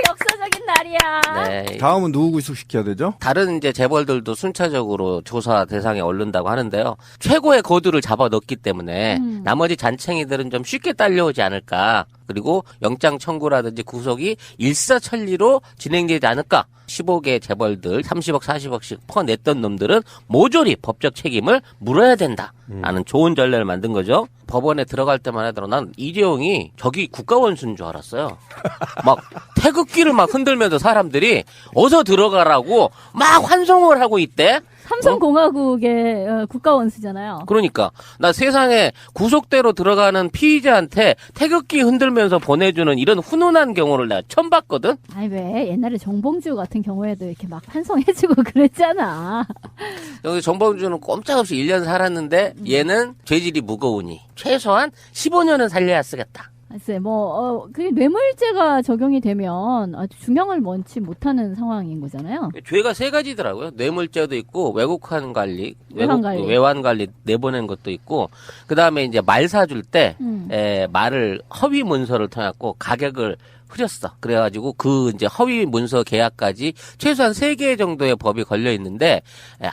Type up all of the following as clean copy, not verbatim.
역사적인 날이야. 네. 다음은 누구 구속시켜야 되죠? 다른 이제 재벌들도 순차적으로 조사 대상에 오른다고 하는데요. 최고의 거두를 잡아 넣기 때문에 나머지 잔챙이들은 좀 쉽게 딸려오지 않을까. 그리고 영장 청구라든지 구속이 일사천리로 진행되지 않을까. 15개 재벌들 30억 40억씩 퍼냈던 놈들은 모조리 법적 책임을 물어야 된다라는 좋은 전례를 만든 거죠. 법원에 들어갈 때만 하더라도 난 이재용이 저기 국가원수인 줄 알았어요. 막 태극기를 막 흔들면서 사람들이 어서 들어가라고 막 환송을 하고 있대. 삼성공화국의 국가원수잖아요. 그러니까 나 세상에 구속대로 들어가는 피의자한테 태극기 흔들면서 보내주는 이런 훈훈한 경우를 내가 처음 봤거든. 아니 왜 옛날에 정봉주 같은 경우에도 이렇게 막 환송해주고 그랬잖아. 여기 정봉주는 꼼짝없이 1년 살았는데 얘는 죄질이 무거우니 최소한 15년은 살려야 쓰겠다. 글쎄, 그 뇌물죄가 적용이 되면 아주 중형을 원치 못하는 상황인 거잖아요. 죄가 세 가지더라고요. 뇌물죄도 있고 외국환 관리, 외환 관리 내보낸 것도 있고, 그 다음에 이제 말 사줄 때 말을 허위 문서를 통해갖고 가격을 흐렸어. 그래가지고 그 이제 허위 문서 계약까지 최소한 3개 정도의 법이 걸려 있는데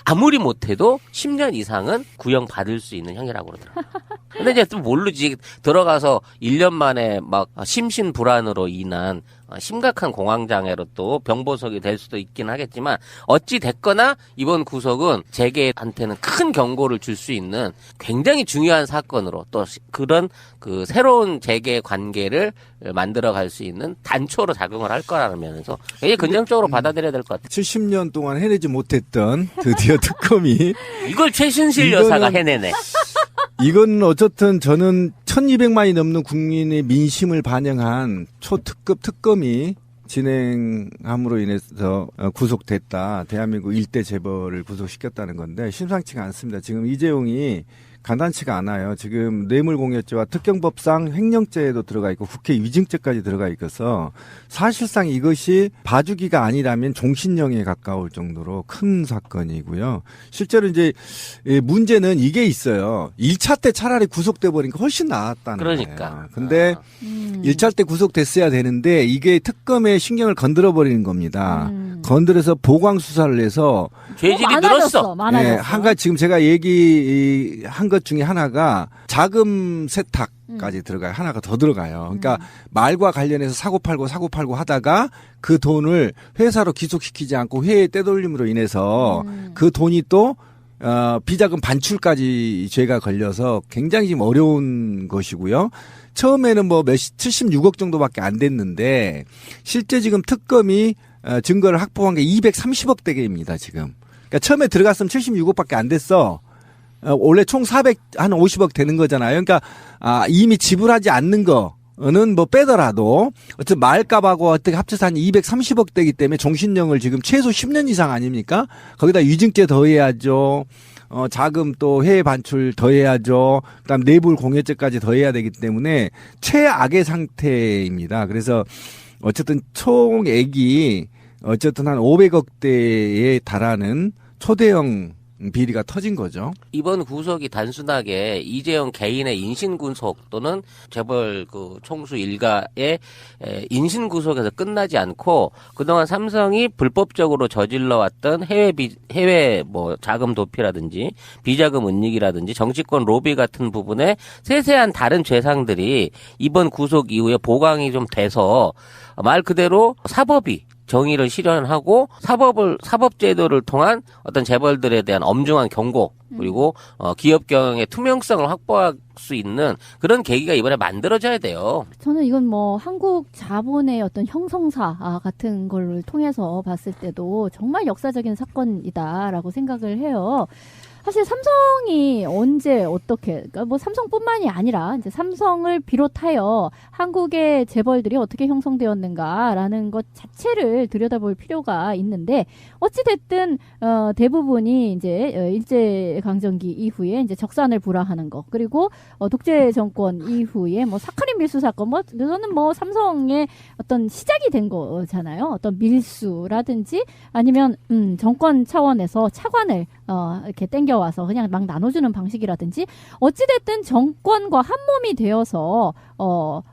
아무리 못해도 10년 이상은 구형 받을 수 있는 형이라고 그러더라고요. 근데 이제 또 모르지. 들어가서 1년 만에 막 심신불안으로 인한 심각한 공황장애로 또 병보석이 될 수도 있긴 하겠지만 어찌 됐거나 이번 구속은 재계한테는 큰 경고를 줄 수 있는 굉장히 중요한 사건으로 또 그런 그 새로운 재계 관계를 만들어갈 수 있는 단초로 작용을 할 거라는 면에서 굉장히 긍정적으로 받아들여야 될 것 같아요. 70년 동안 해내지 못했던 드디어 특검이 이걸 최순실 여사가 해내네. 이건 어쨌든 저는 1200만이 넘는 국민의 민심을 반영한 초특급 특검이 진행함으로 인해서 구속됐다. 대한민국 일대 재벌을 구속시켰다는 건데 심상치가 않습니다. 지금 이재용이 간단치가 않아요. 지금 뇌물공여죄와 특경법상 횡령죄에도 들어가 있고 국회 위증죄까지 들어가 있어서 사실상 이것이 봐주기가 아니라면 종신형에 가까울 정도로 큰 사건이고요. 실제로 이제 문제는 이게 있어요. 1차 때 차라리 구속돼 버린 게 훨씬 나았다는 그러니까. 거예요. 근데 1차 때 구속됐어야 되는데 이게 특검의 신경을 건드려 버리는 겁니다. 건드려서 보강 수사를 해서 죄질이 늘었어. 많아졌어. 네, 한 가지 지금 제가 얘기한 것 중에 하나가 자금 세탁까지 들어가요. 하나가 더 들어가요. 그러니까 말과 관련해서 사고 팔고 하다가 그 돈을 회사로 기속시키지 않고 회의 떼돌림으로 인해서 그 돈이 또 비자금 반출까지 죄가 걸려서 굉장히 지금 어려운 것이고요. 처음에는 76억 정도밖에 안 됐는데 실제 지금 특검이 증거를 확보한 게 230억 대개입니다, 지금. 그러니까 처음에 들어갔으면 76억밖에 안 됐어. 원래 총 450억 되는 거잖아요. 그러니까, 이미 지불하지 않는 거는 빼더라도, 어쨌든 말값하고 어떻게 합쳐서 한 230억 되기 때문에 종신형을 지금 최소 10년 이상 아닙니까? 거기다 위증죄 더해야죠. 자금 또 해외 반출 더해야죠. 그다음 뇌물 공여죄까지 더해야 되기 때문에 최악의 상태입니다. 그래서 어쨌든 총액이 어쨌든 한 500억대에 달하는 초대형 비리가 터진 거죠. 이번 구속이 단순하게 이재용 개인의 인신구속 또는 재벌 그 총수 일가의 인신구속에서 끝나지 않고 그동안 삼성이 불법적으로 저질러왔던 해외 자금 도피라든지 비자금 은닉이라든지 정치권 로비 같은 부분에 세세한 다른 죄상들이 이번 구속 이후에 보강이 좀 돼서 말 그대로 사법이 정의를 실현하고 사법제도를 통한 어떤 재벌들에 대한 엄중한 경고 그리고 기업 경영의 투명성을 확보할 수 있는 그런 계기가 이번에 만들어져야 돼요. 저는 이건 한국 자본의 어떤 형성사 같은 걸 통해서 봤을 때도 정말 역사적인 사건이다라고 생각을 해요. 사실 삼성이 언제 어떻게, 그러니까 삼성뿐만이 아니라 이제 삼성을 비롯하여 한국의 재벌들이 어떻게 형성되었는가라는 것 자체를 들여다볼 필요가 있는데 어찌됐든 대부분이 이제 일제강점기 이후에 이제 적산을 불허하는 것 그리고 독재 정권 이후에 사카린 밀수 사건 그거는 삼성의 어떤 시작이 된 거잖아요. 어떤 밀수라든지 아니면 정권 차원에서 차관을 이렇게 땡겨와서 그냥 막 나눠주는 방식이라든지 어찌됐든 정권과 한 몸이 되어서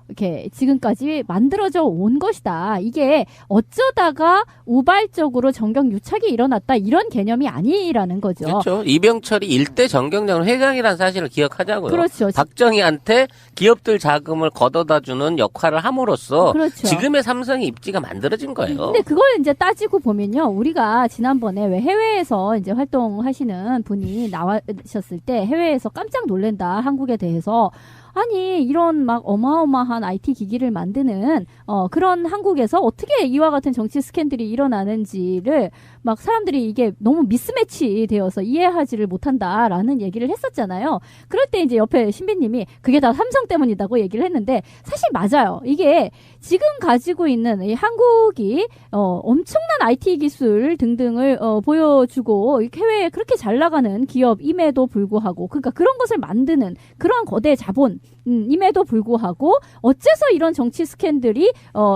이렇게 지금까지 만들어져 온 것이다. 이게 어쩌다가 우발적으로 정경 유착이 일어났다 이런 개념이 아니라는 거죠. 그렇죠. 이병철이 일대 정경련 회장이라는 사실을 기억하자고요. 그렇죠. 박정희한테 기업들 자금을 걷어다주는 역할을 함으로써 그렇죠. 지금의 삼성의 입지가 만들어진 거예요. 근데 그걸 이제 따지고 보면요. 우리가 지난번에 왜 해외에서 이제 활동하시는 분이 나와셨을 때 해외에서 깜짝 놀란다. 한국에 대해서. 아니 이런 막 어마어마한 IT 기기를 만드는 그런 한국에서 어떻게 이와 같은 정치 스캔들이 일어나는지를 막 사람들이 이게 너무 미스매치 되어서 이해하지를 못한다라는 얘기를 했었잖아요. 그럴 때 이제 옆에 신비님이 그게 다 삼성 때문이다고 얘기를 했는데 사실 맞아요. 이게 지금 가지고 있는 이 한국이 엄청난 IT 기술 등등을 보여주고 해외에 그렇게 잘 나가는 기업임에도 불구하고 그러니까 그런 것을 만드는 그런 거대 자본 임에도 불구하고 어째서 이런 정치 스캔들이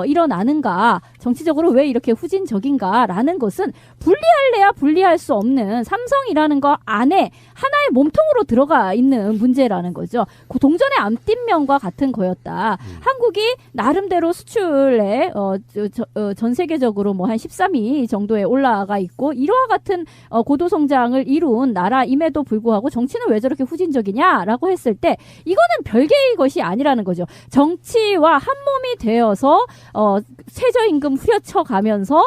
일어나는가 정치적으로 왜 이렇게 후진적인가라는 것은 분리할래야 분리할 수 없는 삼성이라는 거 안에 하나의 몸통으로 들어가 있는 문제라는 거죠. 그 동전의 앞뒷면과 같은 거였다. 한국이 나름대로 수출에 전 세계적으로 뭐 한 13위 정도에 올라가 있고 이와 같은 고도 성장을 이룬 나라임에도 불구하고 정치는 왜 저렇게 후진적이냐라고 했을 때 이거는 별개의 것이 아니라는 거죠. 정치와 한 몸이 되어서 최저임금 후려쳐 가면서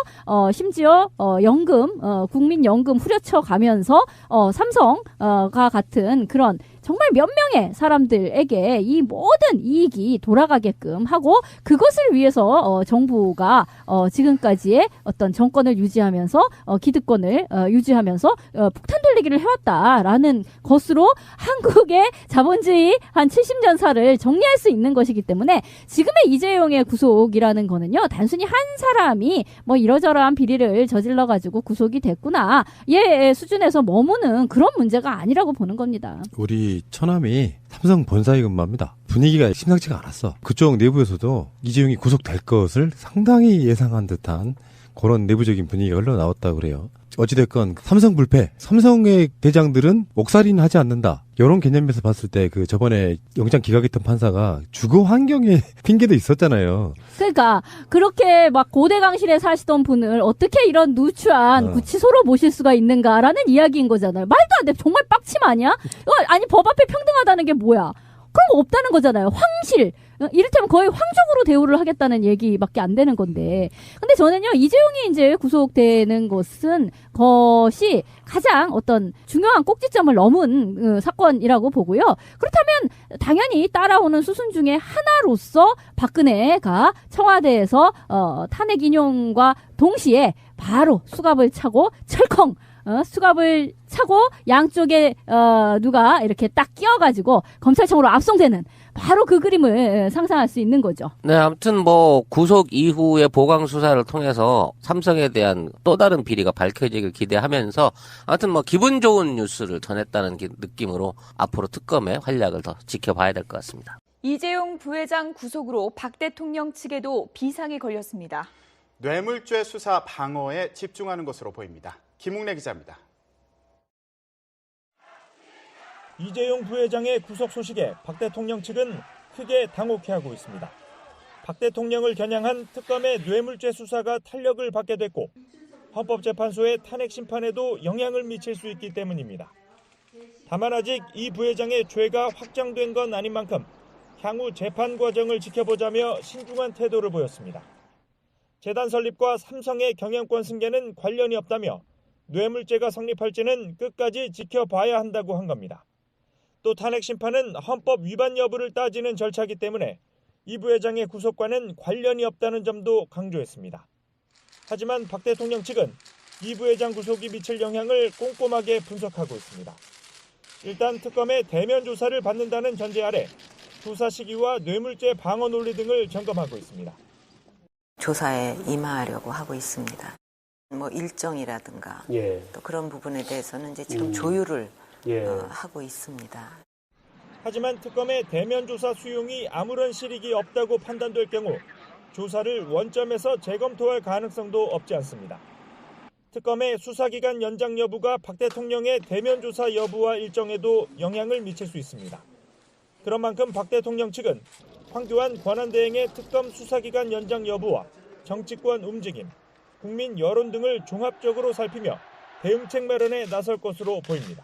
심지어 연금 국민연금 후려쳐 가면서 삼성가 같은 그런 정말 몇 명의 사람들에게 이 모든 이익이 돌아가게끔 하고 그것을 위해서 정부가 지금까지의 어떤 정권을 유지하면서 기득권을 유지하면서 폭탄 돌리기를 해왔다라는 것으로 한국의 자본주의 한 70년사를 정리할 수 있는 것이기 때문에 지금의 이재용의 구속이라는 거는요. 단순히 한 사람이 뭐 이러저러한 비리를 저질러가지고 구속이 됐구나. 얘 수준에서 머무는 그런 문제가 아니라고 보는 겁니다. 우리 처남이 삼성 본사의 근무합니다. 분위기가 심상치가 않았어. 그쪽 내부에서도 이재용이 구속될 것을 상당히 예상한 듯한 그런 내부적인 분위기가 흘러나왔다고 그래요. 어찌됐건 삼성 불패, 삼성의 대장들은 옥살이는 하지 않는다. 이런 개념에서 봤을 때 그 저번에 영장 기각했던 판사가 주거 환경에 핑계도 있었잖아요. 그러니까 그렇게 막 고대강실에 사시던 분을 어떻게 이런 누추한 구치소로 모실 수가 있는가라는 이야기인 거잖아요. 말도 안 돼. 정말 빡침 아니야? 아니 법 앞에 평등하다는 게 뭐야? 그런 거 없다는 거잖아요. 황실. 이를테면 거의 황족으로 대우를 하겠다는 얘기밖에 안 되는 건데. 근데 저는요, 이재용이 이제 구속되는 것이 가장 어떤 중요한 꼭지점을 넘은 사건이라고 보고요. 그렇다면 당연히 따라오는 수순 중에 하나로서 박근혜가 청와대에서 탄핵 인용과 동시에 바로 수갑을 차고 철컹 수갑을 차고 양쪽에 누가 이렇게 딱 끼어가지고 검찰청으로 압송되는 바로 그 그림을 상상할 수 있는 거죠. 네, 아무튼 뭐 구속 이후의 보강 수사를 통해서 삼성에 대한 또 다른 비리가 밝혀지길 기대하면서 아무튼 뭐 기분 좋은 뉴스를 전했다는 느낌으로 앞으로 특검의 활약을 더 지켜봐야 될 것 같습니다. 이재용 부회장 구속으로 박 대통령 측에도 비상이 걸렸습니다. 뇌물죄 수사 방어에 집중하는 것으로 보입니다. 김웅래 기자입니다. 이재용 부회장의 구속 소식에 박 대통령 측은 크게 당혹해하고 있습니다. 박 대통령을 겨냥한 특검의 뇌물죄 수사가 탄력을 받게 됐고 헌법재판소의 탄핵 심판에도 영향을 미칠 수 있기 때문입니다. 다만 아직 이 부회장의 죄가 확정된 건 아닌 만큼 향후 재판 과정을 지켜보자며 신중한 태도를 보였습니다. 재단 설립과 삼성의 경영권 승계는 관련이 없다며 뇌물죄가 성립할지는 끝까지 지켜봐야 한다고 한 겁니다. 또 탄핵 심판은 헌법 위반 여부를 따지는 절차이기 때문에 이 부회장의 구속과는 관련이 없다는 점도 강조했습니다. 하지만 박 대통령 측은 이 부회장 구속이 미칠 영향을 꼼꼼하게 분석하고 있습니다. 일단 특검의 대면 조사를 받는다는 전제 아래 조사 시기와 뇌물죄 방어 논리 등을 점검하고 있습니다. 조사에 임하려고 하고 있습니다. 뭐 일정이라든가 또 그런 부분에 대해서는 이제 지금 조율을 하고 있습니다. 하지만 특검의 대면 조사 수용이 아무런 실익이 없다고 판단될 경우 조사를 원점에서 재검토할 가능성도 없지 않습니다. 특검의 수사기간 연장 여부가 박 대통령의 대면 조사 여부와 일정에도 영향을 미칠 수 있습니다. 그런 만큼 박 대통령 측은 황교안 권한대행의 특검 수사기간 연장 여부와 정치권 움직임, 국민 여론 등을 종합적으로 살피며 대응책 마련에 나설 것으로 보입니다.